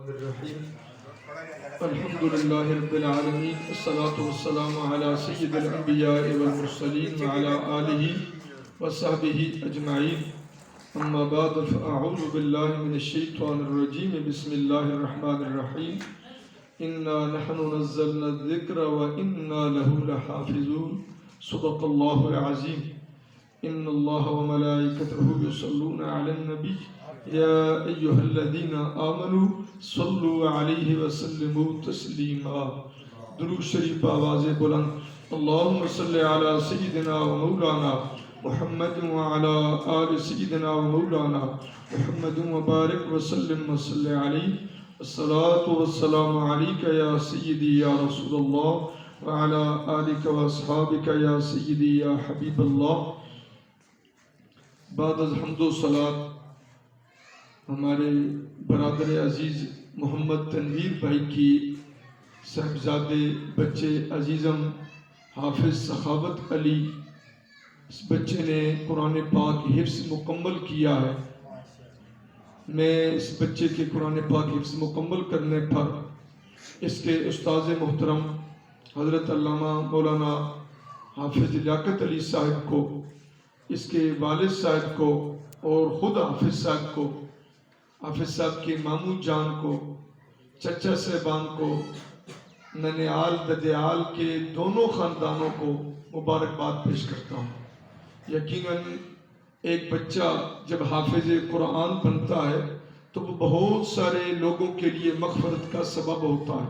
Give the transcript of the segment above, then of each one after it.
الرحیم الحمد للہ رب العالمین الصلاة والسلام علی سید الانبیاء والمرسلین وعلی آلہ وصحبہ اجمعین اما بعد فاعوذ باللہ من الشیطان الرجیم بسم اللہ الرحمن الرحیم انا نحن نزلنا الذکر وانا له لحافظون صدق اللہ العظیم ان اللہ وملائکته یصلون علی النبی یا ایہا الذین آمنوا صلوا علیہ وسلموا تسلیما۔ درود شریف آواز بلند اللہم صلی علی سیدنا و مولانا محمد وعلی آل سیدنا و مولانا محمد وبارک وسلم وصلی علیہ الصلاة والسلام علیک یا سیدی یا رسول اللہ وعلی آلک و اصحابک یا سیدی یا حبیب اللہ۔ بعد از حمد و صلاة ہمارے برادر عزیز محمد تنویر بھائی کی صاحبزادے بچے عزیزم حافظ سخاوت علی، اس بچے نے قرآن پاک حفظ مکمل کیا ہے۔ میں اس بچے کے قرآن پاک حفظ مکمل کرنے پر اس کے استاذ محترم حضرت علامہ مولانا حافظ لیاقت علی صاحب کو، اس کے والد صاحب کو اور خود حافظ صاحب کو، حافظ صاحب کے ماموں جان کو، چچا صاحبان کو، ننیال ددیال کے دونوں خاندانوں کو مبارکباد پیش کرتا ہوں۔ یقیناً ایک بچہ جب حافظ قرآن بنتا ہے تو وہ بہت سارے لوگوں کے لیے مغفرت کا سبب ہوتا ہے۔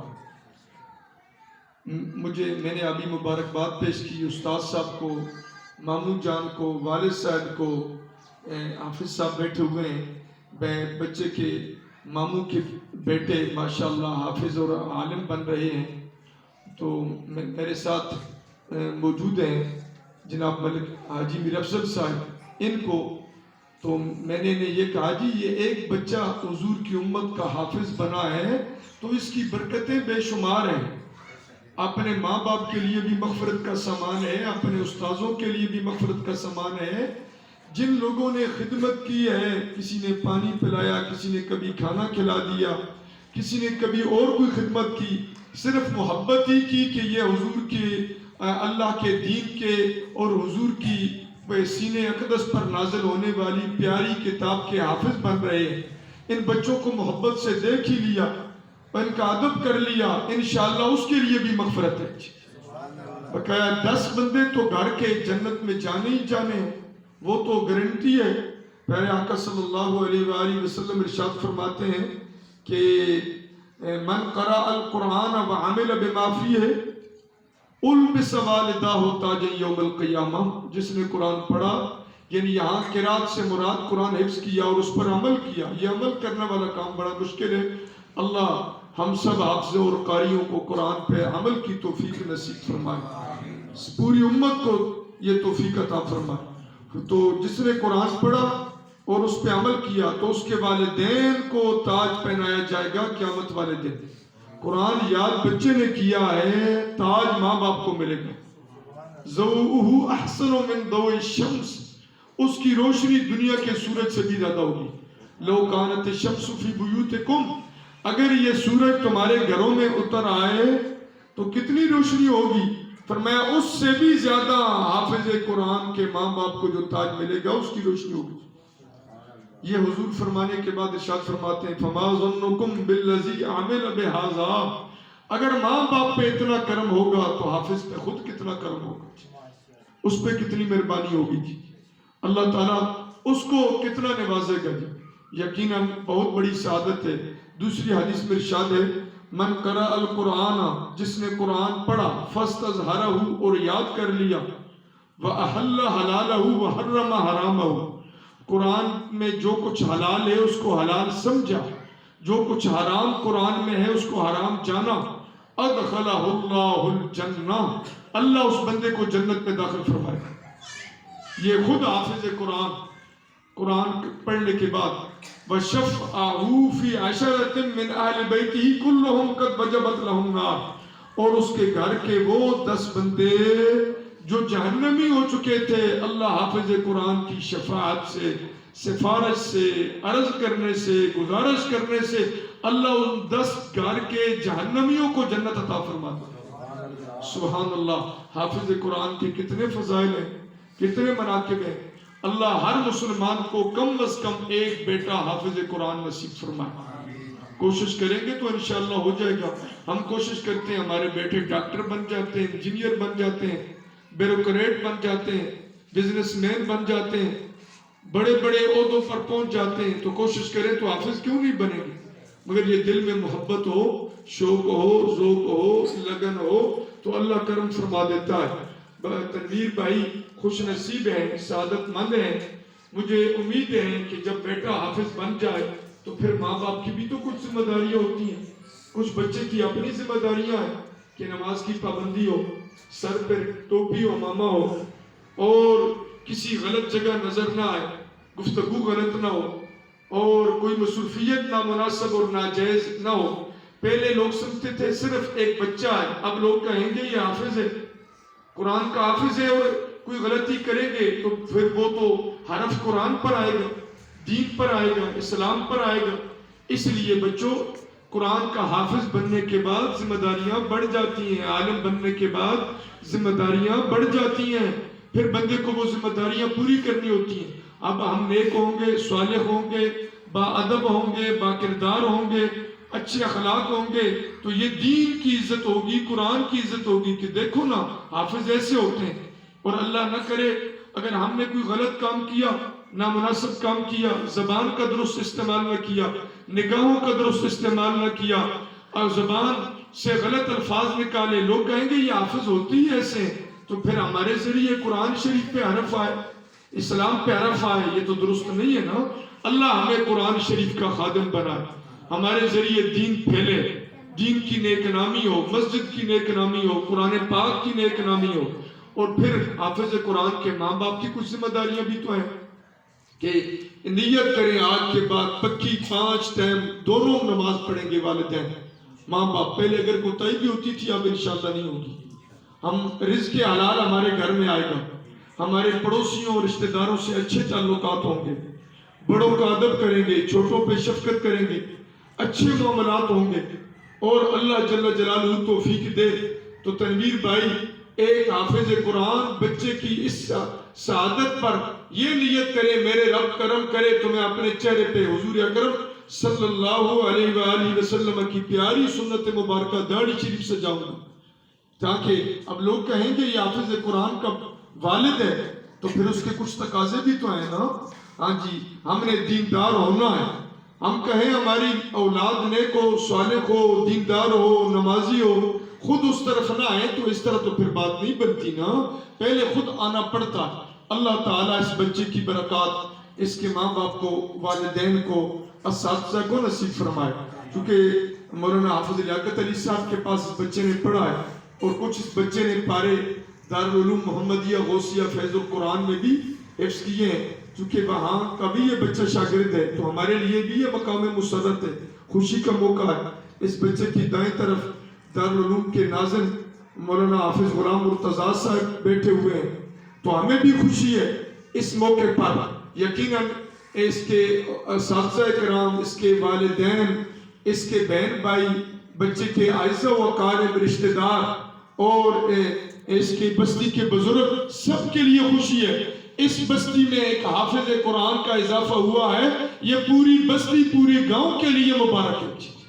میں نے ابھی مبارکباد پیش کی استاد صاحب کو، ماموں جان کو، والد صاحب کو، حافظ صاحب بیٹھے ہوئے ہیں، بچے کے ماموں کے بیٹے ماشاءاللہ حافظ اور عالم بن رہے ہیں، تو میرے ساتھ موجود ہیں جناب ملک حاجی میر افضل صاحب، ان کو تو میں نے یہ کہا جی یہ ایک بچہ حضور کی امت کا حافظ بنا ہے تو اس کی برکتیں بے شمار ہیں۔ اپنے ماں باپ کے لیے بھی مغفرت کا سامان ہے، اپنے استاذوں کے لیے بھی مغفرت کا سامان ہے۔ جن لوگوں نے خدمت کی ہے، کسی نے پانی پلایا، کسی نے کبھی کھانا کھلا دیا، کسی نے کبھی اور کوئی خدمت کی، صرف محبت ہی کی کہ یہ حضور کے اللہ کے دین کے اور حضور کی سینے اقدس پر نازل ہونے والی پیاری کتاب کے حافظ بن رہے ہیں۔ ان بچوں کو محبت سے دیکھ ہی لیا، ان کا ادب کر لیا، انشاءاللہ اس کے لیے بھی مغفرت ہے۔ بقایا 10 بندے تو گھر کے جنت میں جانے ہی جانے ہیں، وہ تو گارنٹی ہے۔ پیارے آقا صلی اللہ علیہ وآلہ وسلم ارشاد فرماتے ہیں کہ من قرأ القرآن وعمل بما فیہ البس والداہ تاج یوم القیامہ، جس نے قرآن پڑھا، یعنی یہاں قرات سے مراد قرآن حفظ کیا اور اس پر عمل کیا، یہ عمل کرنے والا کام بڑا مشکل ہے۔ اللہ ہم سب حافظوں اور قاریوں کو قرآن پہ عمل کی توفیق نصیب فرمائے، پوری امت کو یہ توفیق عطا فرمائے۔ تو جس نے قرآن پڑھا اور اس پہ عمل کیا تو اس کے والدین کو تاج پہنایا جائے گا قیامت والے دن۔ قرآن یاد بچے نے کیا ہے، تاج ماں باپ کو ملے گا۔ ضوءہ احسن من ضوء الشمس، اس کی روشنی دنیا کے سورج سے بھی زیادہ ہوگی۔ لو کانت الشمس فی بیوتکم، اگر یہ سورج تمہارے گھروں میں اتر آئے تو کتنی روشنی ہوگی؟ فرمایا اس سے بھی زیادہ حافظ قرآن کے ماں باپ کو جو تاج ملے گا اس کی روشنی ہوگی۔ یہ حضور فرمانے کے بعد ارشاد فرماتے ہیں فما ظنکم بالذی عمل بہذا، اگر ماں باپ پہ اتنا کرم ہوگا تو حافظ پہ خود کتنا کرم ہوگا، اس پہ کتنی مہربانی ہوگی جی، اللہ تعالیٰ اس کو کتنا نوازے گا جی۔ یقیناً بہت بڑی سعادت ہے۔ دوسری حدیث میں ارشاد ہے من قرأ القرآن، جس نے قرآن پڑھا، فاستظہرہ اور یاد کر لیا، وَأَحَلَّ حَلَالَهُ وَحَرَّمَ حَرَامَهُ، قرآن میں جو کچھ حلال ہے اس کو حلال سمجھا، جو کچھ حرام قرآن میں ہے اس کو حرام جانا، اَدْخَلَهُ اللَّهُ الْجَنَّةِ، اللہ اس بندے کو جنت میں داخل فرمائے گا۔ یہ خود حافظ قرآن پڑھنے کے بعد وَشَفْعَهُ فِي عَشَرَةٍ مِّنْ أَهْلِ بَيْتِهِ كُلُّهُمْ قَدْ وَجَبَتْ لَهُمْ نَارٌ، اور اس کے گھر کے وہ 10 بندے جو جہنمی ہو چکے تھے، اللہ حافظ قرآن کی شفاعت سے، سفارش سے، عرض کرنے سے، گزارش کرنے سے اللہ ان 10 گھر کے جہنمیوں کو جنت عطا فرماتا ہے۔ سبحان اللہ، حافظ قرآن کے کتنے فضائل ہیں، کتنے مناقب ہیں۔ اللہ ہر مسلمان کو کم از کم ایک بیٹا حافظ قرآن نصیب فرمائے۔ کوشش کریں گے تو انشاءاللہ ہو جائے گا۔ ہم کوشش کرتے ہیں ہمارے بیٹے ڈاکٹر بن جاتے ہیں، انجینئر بن جاتے ہیں، بیوروکریٹ بن جاتے ہیں، بزنس مین بن جاتے ہیں، بڑے بڑے عہدوں پر پہنچ جاتے ہیں، تو کوشش کریں تو حافظ کیوں نہیں بنے گے؟ مگر یہ دل میں محبت ہو، شوق ہو، ذوق ہو، لگن ہو تو اللہ کرم فرما دیتا ہے۔ تنویر بھائی خوش نصیب ہیں، سعادت مند ہیں۔ مجھے امید ہے کہ جب بیٹا حافظ بن جائے تو پھر ماں باپ کی بھی تو کچھ ذمہ داریاں ہوتی ہیں، کچھ بچے کی اپنی ذمہ داریاں ہیں کہ نماز کی پابندی ہو، سر پہ ٹوپی ہو، ماما ہو، اور کسی غلط جگہ نظر نہ آئے، گفتگو غلط نہ ہو، اور کوئی مصروفیت نامناسب اور ناجائز نہ ہو۔ پہلے لوگ سمجھتے تھے صرف ایک بچہ ہے، اب لوگ کہیں گے یہ حافظ ہے، قرآن کا حافظ ہے، اور کوئی غلطی کریں گے تو پھر وہ تو حرف قرآن پر آئے گا، دین پر آئے گا، اسلام پر آئے گا۔ اس لیے بچوں، قرآن کا حافظ بننے کے بعد ذمہ داریاں بڑھ جاتی ہیں، عالم بننے کے بعد ذمہ داریاں بڑھ جاتی ہیں، پھر بندے کو وہ ذمہ داریاں پوری کرنی ہوتی ہیں۔ اب ہم نیک ہوں گے، صالح ہوں گے، با ادب ہوں گے، با کردار ہوں گے، اچھے اخلاق ہوں گے تو یہ دین کی عزت ہوگی، قرآن کی عزت ہوگی کہ دیکھو نا حافظ ایسے ہوتے ہیں۔ اور اللہ نہ کرے اگر ہم نے کوئی غلط کام کیا، نامناسب کام کیا، زبان کا درست استعمال نہ کیا، نگاہوں کا درست استعمال نہ کیا، اور زبان سے غلط الفاظ نکالے، لوگ کہیں گے یہ حافظ ہوتی ہی ایسے ہیں، تو پھر ہمارے ذریعے قرآن شریف پہ حرف آئے، اسلام پہ حرف آئے، یہ تو درست نہیں ہے نا۔ اللہ ہمیں قرآن شریف کا خادم بنائے، ہمارے ذریعے دین پھیلے، دین کی نیک نامی ہو، مسجد کی نیک نامی ہو، قرآن پاک کی نیک نامی ہو۔ اور پھر حافظ قرآن کے ماں باپ کی کچھ ذمہ داریاں بھی تو ہیں کہ نیت کریں آج کے بعد پکی 5 ٹائم دونوں نماز پڑھیں گے والدین ماں باپ۔ پہلے اگر کوتاہی بھی ہوتی تھی، اب انشاءاللہ نہیں ہوگی۔ ہم رزق حلال ہمارے گھر میں آئے گا، ہمارے پڑوسیوں اور رشتہ داروں سے اچھے تعلقات ہوں گے، بڑوں کا ادب کریں گے، چھوٹوں پہ شفقت کریں گے، اچھے معاملات ہوں گے، اور اللہ جل جلالہ توفیق دے تو تنویر بھائی ایک حافظ قرآن بچے کی اس سعادت پر یہ نیت کرے میرے رب کرم کرے تو میں اپنے چہرے پہ حضور اکرم صلی اللہ علیہ وآلہ وسلم کی پیاری سنت مبارکہ داڑھی شریف سے جاؤں گا، تاکہ اب لوگ کہیں گے یہ حافظ قرآن کا والد ہے تو پھر اس کے کچھ تقاضے بھی تو ہیں نا۔ ہاں جی، ہم نے دیندار ہونا ہے، ہم کہیں ہماری اولاد نیک ہو، صالح ہو، دیندار ہو، نمازی ہو، خود اس طرف نہ آئے تو اس طرح تو پھر بات نہیں بنتی نا، پہلے خود آنا پڑتا۔ اللہ تعالیٰ اس بچے کی برکات اس کے ماں باپ کو، والدین کو، اساتذہ کو نصیب فرمائے، کیونکہ مولانا حافظ لیاقت علی صاحب کے پاس اس بچے نے پڑھا ہے، اور کچھ اس بچے نے پارے دارالعلوم محمدیہ غوثیہ فیض القرآن میں بھی حفظ کیے ہیں، چونکہ وہاں کا بھی یہ بچہ شاگرد ہے تو ہمارے لیے بھی یہ مقام مسرت ہے، خوشی کا موقع ہے۔ اس بچے کی دائیں طرف دارالعلوم کے ناظم مولانا حافظ غلام مرتضیٰ صاحب بیٹھے ہوئے ہیں، تو ہمیں بھی خوشی ہے اس موقع پر۔ یقیناً اس کے اساتذہ کرام، اس کے والدین، اس کے بہن بھائی، بچے کے اعزاء و اقارب، رشتہ دار اور اس کی بستی کے بزرگ، سب کے لیے خوشی ہے۔ اس بستی میں ایک حافظ قرآن کا اضافہ ہوا ہے، یہ پوری بستی، پوری گاؤں کے لیے مبارک ہے۔